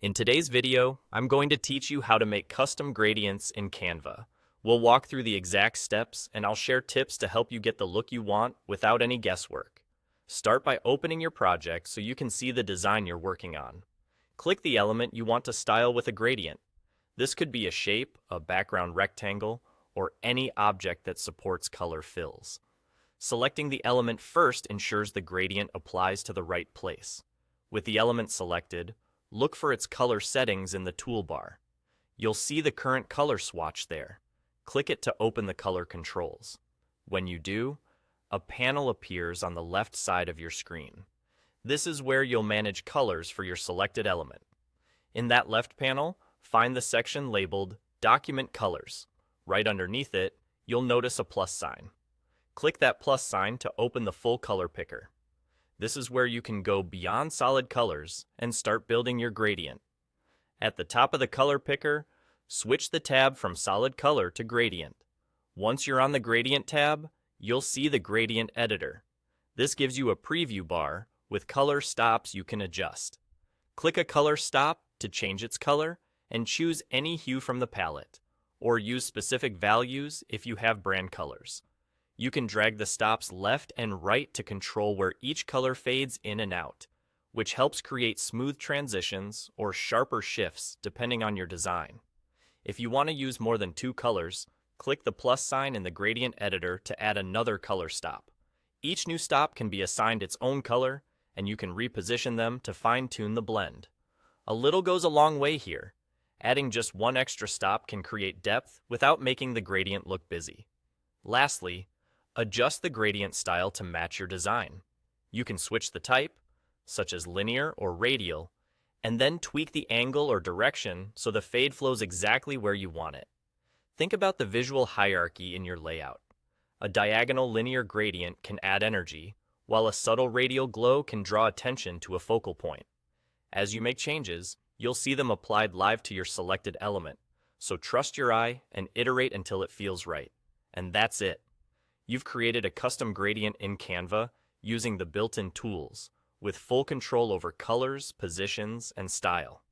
In today's video, I'm going to teach you how to make custom gradients in Canva. We'll walk through the exact steps, and I'll share tips to help you get the look you want without any guesswork. Start by opening your project so you can see the design you're working on. Click the element you want to style with a gradient. This could be a shape, a background rectangle, or any object that supports color fills. Selecting the element first ensures the gradient applies to the right place. With the element selected, look for its color settings in the toolbar. You'll see the current color swatch there. Click it to open the color controls. When you do, a panel appears on the left side of your screen. This is where you'll manage colors for your selected element. In that left panel, find the section labeled Document Colors. Right underneath it, you'll notice a plus sign. Click that plus sign to open the full color picker. This is where you can go beyond solid colors and start building your gradient. At the top of the color picker, switch the tab from solid color to gradient. Once you're on the gradient tab, you'll see the gradient editor. This gives you a preview bar with color stops you can adjust. Click a color stop to change its color and choose any hue from the palette, or use specific values if you have brand colors. You can drag the stops left and right to control where each color fades in and out, which helps create smooth transitions or sharper shifts depending on your design. If you want to use more than two colors, click the plus sign in the gradient editor to add another color stop. Each new stop can be assigned its own color, and you can reposition them to fine-tune the blend. A little goes a long way here. Adding just one extra stop can create depth without making the gradient look busy. Lastly, adjust the gradient style to match your design. You can switch the type, such as linear or radial, and then tweak the angle or direction so the fade flows exactly where you want it. Think about the visual hierarchy in your layout. A diagonal linear gradient can add energy, while a subtle radial glow can draw attention to a focal point. As you make changes, you'll see them applied live to your selected element, so trust your eye and iterate until it feels right. And that's it. You've created a custom gradient in Canva using the built-in tools, with full control over colors, positions, and style.